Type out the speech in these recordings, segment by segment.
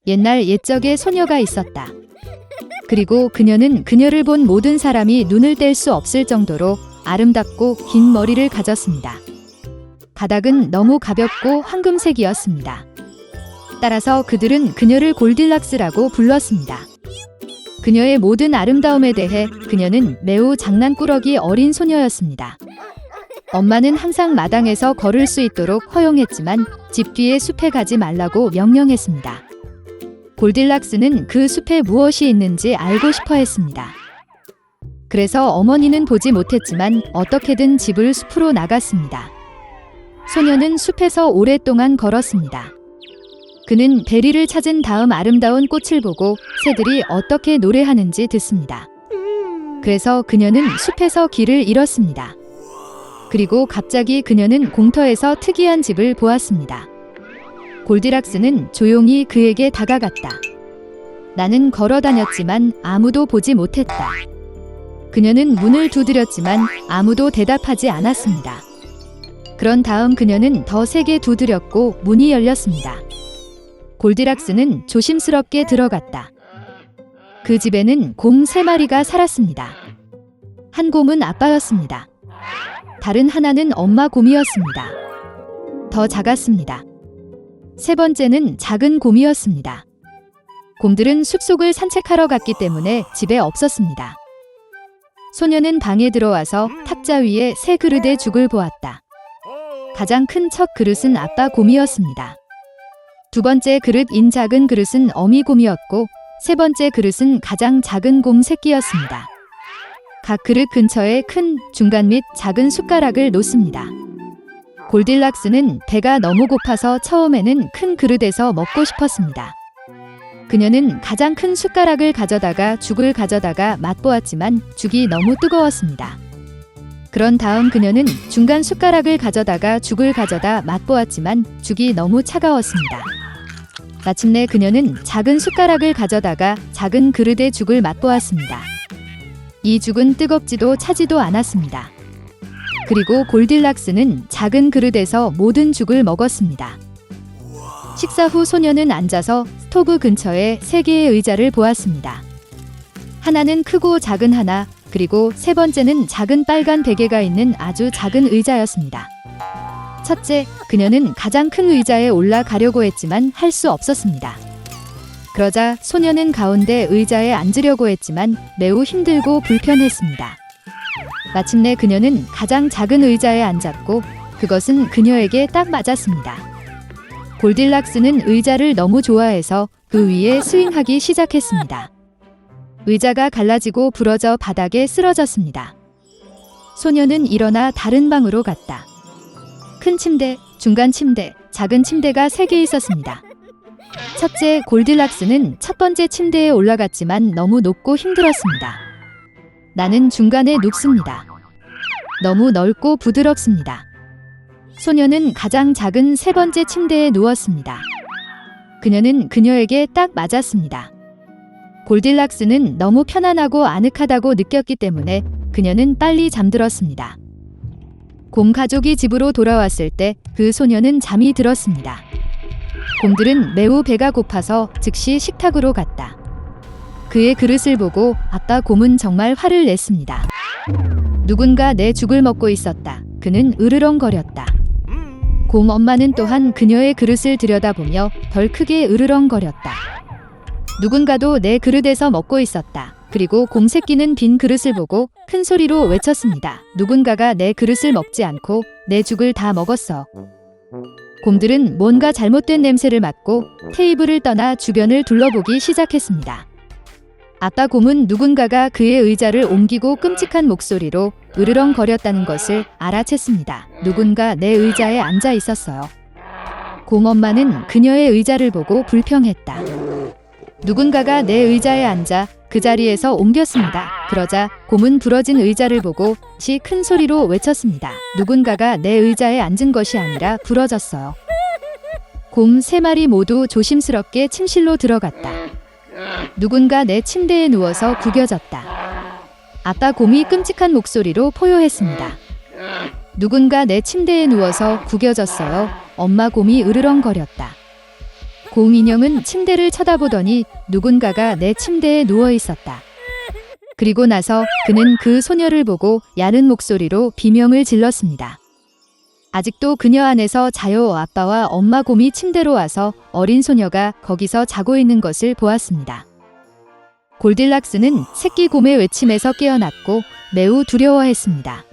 옛날 옛적에 소녀가 있었다. 그리고 그녀는 그녀를 본 모든 사람이 눈을 뗄 수 없을 정도로 아름답고 긴 머리를 가졌습니다. 가닥은 너무 가볍고 황금색이었습니다. 따라서 그들은 그녀를 골딜락스라고 불렀습니다. 그녀의 모든 아름다움에 대해 그녀는 매우 장난꾸러기 어린 소녀였습니다. 엄마는 항상 마당에서 걸을 수 있도록 허용했지만 집 뒤의 숲에 가지 말라고 명령했습니다. 골딜락스는 그 숲에 무엇이 있는지 알고 싶어 했습니다. 그래서 어머니는 보지 못했지만 어떻게든 집을 숲으로 나갔습니다. 소녀는 숲에서 오랫동안 걸었습니다. 그는 베리를 찾은 다음 아름다운 꽃을 보고 새들이 어떻게 노래하는지 듣습니다. 그래서 그녀는 숲에서 길을 잃었습니다. 그리고 갑자기 그녀는 공터에서 특이한 집을 보았습니다. 골디락스는 조용히 그에게 다가갔다. 나는 걸어 다녔지만 아무도 보지 못했다. 그녀는 문을 두드렸지만 아무도 대답하지 않았습니다. 그런 다음 그녀는 더 세게 두드렸고 문이 열렸습니다. 골디락스는 조심스럽게 들어갔다. 그 집에는 곰 3마리가 살았습니다. 한 곰은 아빠였습니다. 다른 하나는 엄마 곰이었습니다. 더 작았습니다. 세 번째는 작은 곰이었습니다. 곰들은 숲속을 산책하러 갔기 때문에 집에 없었습니다. 소녀는 방에 들어와서 탁자 위에 새 그릇의 죽을 보았다. 가장 큰 첫 그릇은 아빠 곰이었습니다. 두 번째 그릇인 작은 그릇은 어미 곰이었고 세 번째 그릇은 가장 작은 곰 새끼였습니다. 각 그릇 근처에 큰, 중간 및 작은 숟가락을 놓습니다. 골딜락스는 배가 너무 고파서 처음에는 큰 그릇에서 먹고 싶었습니다. 그녀는 가장 큰 숟가락을 가져다가 죽을 가져다가 맛보았지만 죽이 너무 뜨거웠습니다. 그런 다음 그녀는 중간 숟가락을 가져다가 죽을 가져다 맛보았지만 죽이 너무 차가웠습니다. 마침내 그녀는 작은 숟가락을 가져다가 작은 그릇의 죽을 맛보았습니다. 이 죽은 뜨겁지도 차지도 않았습니다. 그리고 골딜락스는 작은 그릇에서 모든 죽을 먹었습니다. 식사 후 소녀는 앉아서 스토브 근처에 3개의 의자를 보았습니다. 하나는 크고 작은 하나, 그리고 세 번째는 작은 빨간 베개가 있는 아주 작은 의자였습니다. 첫째, 그녀는 가장 큰 의자에 올라가려고 했지만 할 수 없었습니다. 그러자 소녀는 가운데 의자에 앉으려고 했지만 매우 힘들고 불편했습니다. 마침내 그녀는 가장 작은 의자에 앉았고 그것은 그녀에게 딱 맞았습니다. 골딜락스는 의자를 너무 좋아해서 그 위에 스윙하기 시작했습니다. 의자가 갈라지고 부러져 바닥에 쓰러졌습니다. 소녀는 일어나 다른 방으로 갔다. 큰 침대, 중간 침대, 작은 침대가 3개 있었습니다. 첫째, 골딜락스는 첫 번째 침대에 올라갔지만 너무 높고 힘들었습니다. 나는 중간에 눕습니다. 너무 넓고 부드럽습니다. 소녀는 가장 작은 세 번째 침대에 누웠습니다. 그녀는 그녀에게 딱 맞았습니다. 골딜락스는 너무 편안하고 아늑하다고 느꼈기 때문에 그녀는 빨리 잠들었습니다. 곰 가족이 집으로 돌아왔을 때 그 소녀는 잠이 들었습니다. 곰들은 매우 배가 고파서 즉시 식탁으로 갔다. 그의 그릇을 보고 아빠 곰은 정말 화를 냈습니다. 누군가 내 죽을 먹고 있었다. 그는 으르렁거렸다. 곰 엄마는 또한 그녀의 그릇을 들여다보며 덜 크게 으르렁거렸다. 누군가도 내 그릇에서 먹고 있었다. 그리고 곰 새끼는 빈 그릇을 보고 큰 소리로 외쳤습니다. 누군가가 내 그릇을 먹지 않고 내 죽을 다 먹었어. 곰들은 뭔가 잘못된 냄새를 맡고 테이블을 떠나 주변을 둘러보기 시작했습니다. 아빠 곰은 누군가가 그의 의자를 옮기고 끔찍한 목소리로 으르렁거렸다는 것을 알아챘습니다. 누군가 내 의자에 앉아 있었어요. 곰 엄마는 그녀의 의자를 보고 불평했다. 누군가가 내 의자에 앉아 그 자리에서 옮겼습니다. 그러자 곰은 부러진 의자를 보고 다시 큰 소리로 외쳤습니다. 누군가가 내 의자에 앉은 것이 아니라 부러졌어요. 곰 3마리 모두 조심스럽게 침실로 들어갔다. 누군가 내 침대에 누워서 구겨졌다. 아빠 곰이 끔찍한 목소리로 포효했습니다. 누군가 내 침대에 누워서 구겨졌어요. 엄마 곰이 으르렁거렸다. 곰인형은 침대를 쳐다보더니 누군가가 내 침대에 누워 있었다. 그리고 나서 그는 그 소녀를 보고 야른 목소리로 비명을 질렀습니다. 아직도 그녀 안에서 자요. 아빠와 엄마 곰이 침대로 와서 어린 소녀가 거기서 자고 있는 것을 보았습니다. 골딜락스는 새끼 곰의 외침에서 깨어났고 매우 두려워했습니다.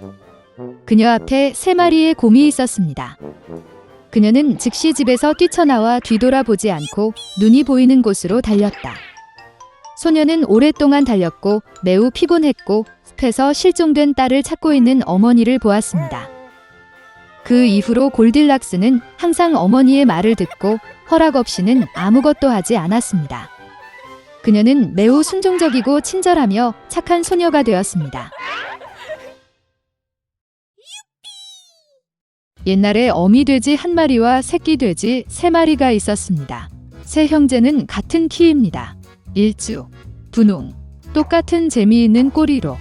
그녀 앞에 3마리의 곰이 있었습니다. 그녀는 즉시 집에서 뛰쳐나와 뒤돌아보지 않고 눈이 보이는 곳으로 달렸다. 소녀는 오랫동안 달렸고 매우 피곤했고 숲에서 실종된 딸을 찾고 있는 어머니를 보았습니다. 그 이후로 골딜락스는 항상 어머니의 말을 듣고 허락 없이는 아무것도 하지 않았습니다. 그녀는 매우 순종적이고 친절하며 착한 소녀가 되었습니다. 옛날에 어미 돼지 1마리와 새끼 돼지 3마리가 있었습니다. 세 형제는 같은 키입니다. 일주, 분홍, 똑같은 재미있는 꼬리로.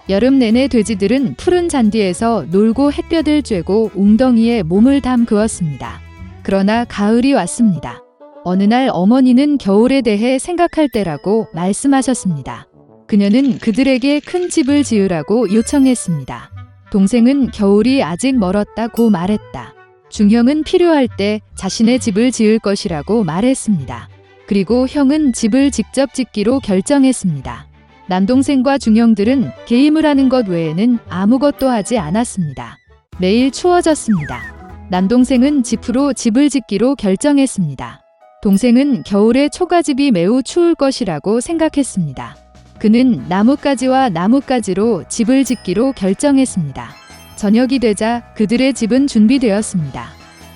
여름 내내 돼지들은 푸른 잔디에서 놀고 햇볕을 쬐고 웅덩이에 몸을 담그었습니다. 그러나 가을이 왔습니다. 어느 날 어머니는 겨울에 대해 생각할 때라고 말씀하셨습니다. 그녀는 그들에게 큰 집을 지으라고 요청했습니다. 동생은 겨울이 아직 멀었다고 말했다. 중형은 필요할 때 자신의 집을 지을 것이라고 말했습니다. 그리고 형은 집을 직접 짓기로 결정했습니다. 남동생과 중형들은 게임을 하는 것 외에는 아무것도 하지 않았습니다. 매일 추워졌습니다. 남동생은 지프로 집을 짓기로 결정했습니다. 동생은 겨울에 초가집이 매우 추울 것이라고 생각했습니다. 그는 나뭇가지와 나뭇가지로 집을 짓기로 결정했습니다. 저녁이 되자 그들의 집은 준비되었습니다.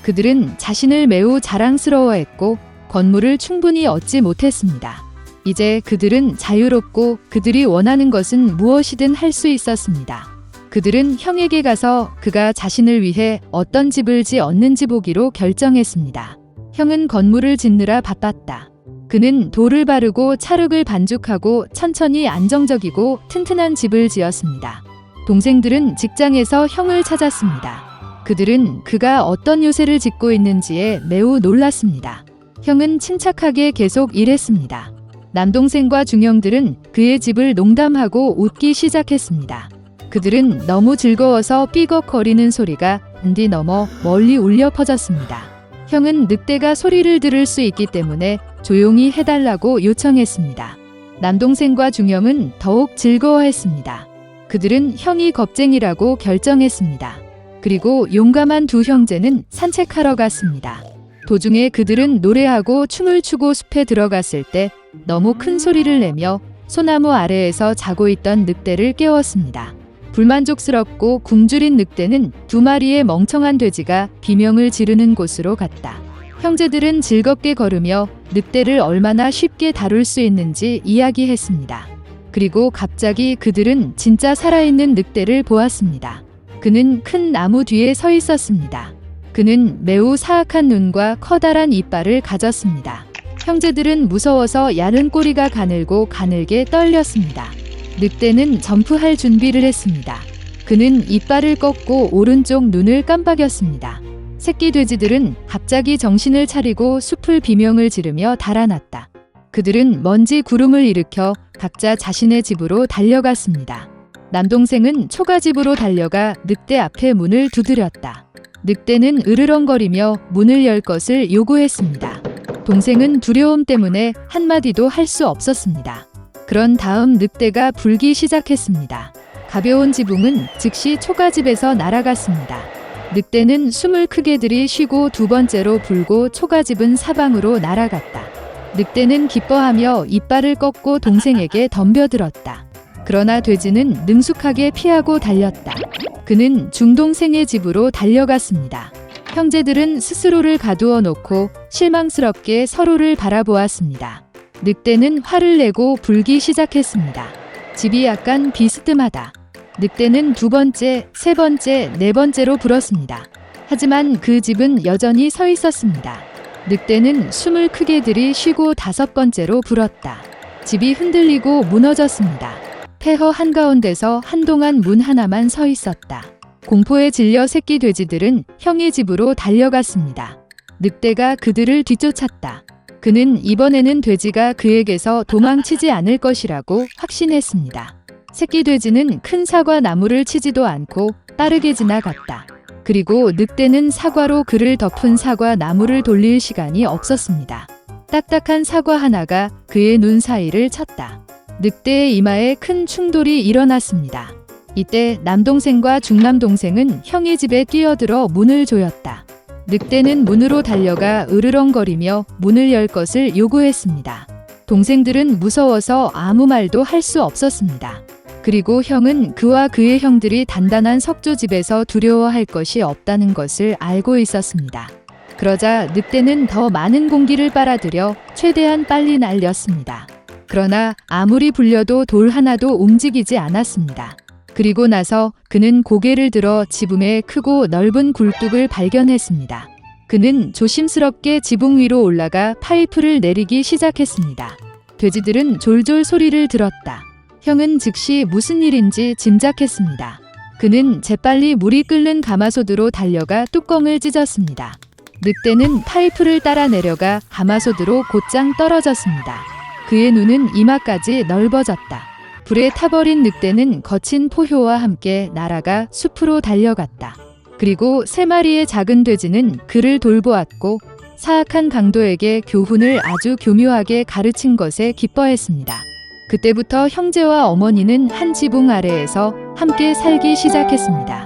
그들은 자신을 매우 자랑스러워했고 건물을 충분히 얻지 못했습니다. 이제 그들은 자유롭고 그들이 원하는 것은 무엇이든 할 수 있었습니다. 그들은 형에게 가서 그가 자신을 위해 어떤 집을 지었는지 보기로 결정했습니다. 형은 건물을 짓느라 바빴다. 그는 돌을 바르고 찰흙을 반죽하고 천천히 안정적이고 튼튼한 집을 지었습니다. 동생들은 직장에서 형을 찾았습니다. 그들은 그가 어떤 요새를 짓고 있는지에 매우 놀랐습니다. 형은 침착하게 계속 일했습니다. 남동생과 중형들은 그의 집을 농담하고 웃기 시작했습니다. 그들은 너무 즐거워서 삐걱거리는 소리가 잔디 너머 멀리 울려 퍼졌습니다. 형은 늑대가 소리를 들을 수 있기 때문에 조용히 해달라고 요청했습니다. 남동생과 중형은 더욱 즐거워했습니다. 그들은 형이 겁쟁이라고 결정했습니다. 그리고 용감한 두 형제는 산책하러 갔습니다. 도중에 그들은 노래하고 춤을 추고 숲에 들어갔을 때 너무 큰 소리를 내며 소나무 아래에서 자고 있던 늑대를 깨웠습니다. 불만족스럽고 굶주린 늑대는 2마리의 멍청한 돼지가 비명을 지르는 곳으로 갔다. 형제들은 즐겁게 걸으며 늑대를 얼마나 쉽게 다룰 수 있는지 이야기했습니다. 그리고 갑자기 그들은 진짜 살아있는 늑대를 보았습니다. 그는 큰 나무 뒤에 서 있었습니다. 그는 매우 사악한 눈과 커다란 이빨을 가졌습니다. 형제들은 무서워서 야른 꼬리가 가늘고 가늘게 떨렸습니다. 늑대는 점프할 준비를 했습니다. 그는 이빨을 꺾고 오른쪽 눈을 깜빡였습니다. 새끼 돼지들은 갑자기 정신을 차리고 숲을 비명을 지르며 달아났다. 그들은 먼지 구름을 일으켜 각자 자신의 집으로 달려갔습니다. 남동생은 초가집으로 달려가 늑대 앞에 문을 두드렸다. 늑대는 으르렁거리며 문을 열 것을 요구했습니다. 동생은 두려움 때문에 한마디도 할 수 없었습니다. 그런 다음 늑대가 불기 시작했습니다. 가벼운 지붕은 즉시 초가집에서 날아갔습니다. 늑대는 숨을 크게 들이쉬고 2번째로 불고 초가집은 사방으로 날아갔다. 늑대는 기뻐하며 이빨을 꺾고 동생에게 덤벼들었다. 그러나 돼지는 능숙하게 피하고 달렸다. 그는 중동생의 집으로 달려갔습니다. 형제들은 스스로를 가두어 놓고 실망스럽게 서로를 바라보았습니다. 늑대는 화를 내고 불기 시작했습니다. 집이 약간 비스듬하다. 늑대는 2번째, 3번째, 4번째로 불었습니다. 하지만 그 집은 여전히 서 있었습니다. 늑대는 숨을 크게 들이쉬고 5번째로 불었다. 집이 흔들리고 무너졌습니다. 폐허 한가운데서 한동안 문 하나만 서 있었다. 공포에 질려 새끼 돼지들은 형의 집으로 달려갔습니다. 늑대가 그들을 뒤쫓았다. 그는 이번에는 돼지가 그에게서 도망치지 않을 것이라고 확신했습니다. 새끼 돼지는 큰 사과 나무를 치지도 않고 빠르게 지나갔다. 그리고 늑대는 사과로 그를 덮은 사과 나무를 돌릴 시간이 없었습니다. 딱딱한 사과 하나가 그의 눈 사이를 쳤다. 늑대의 이마에 큰 충돌이 일어났습니다. 이때 남동생과 중남동생은 형의 집에 뛰어들어 문을 조였다. 늑대는 문으로 달려가 으르렁거리며 문을 열 것을 요구했습니다. 동생들은 무서워서 아무 말도 할 수 없었습니다. 그리고 형은 그와 그의 형들이 단단한 석조집에서 두려워할 것이 없다는 것을 알고 있었습니다. 그러자 늑대는 더 많은 공기를 빨아들여 최대한 빨리 날렸습니다. 그러나 아무리 불려도 돌 하나도 움직이지 않았습니다. 그리고 나서 그는 고개를 들어 지붕에 크고 넓은 굴뚝을 발견했습니다. 그는 조심스럽게 지붕 위로 올라가 파이프를 내리기 시작했습니다. 돼지들은 졸졸 소리를 들었다. 형은 즉시 무슨 일인지 짐작했습니다. 그는 재빨리 물이 끓는 가마솥으로 달려가 뚜껑을 찢었습니다. 늑대는 파이프를 따라 내려가 가마솥으로 곧장 떨어졌습니다. 그의 눈은 이마까지 넓어졌다. 불에 타버린 늑대는 거친 포효와 함께 날아가 숲으로 달려갔다. 그리고 3마리의 작은 돼지는 그를 돌보았고 사악한 강도에게 교훈을 아주 교묘하게 가르친 것에 기뻐했습니다. 그때부터 형제와 어머니는 한 지붕 아래에서 함께 살기 시작했습니다.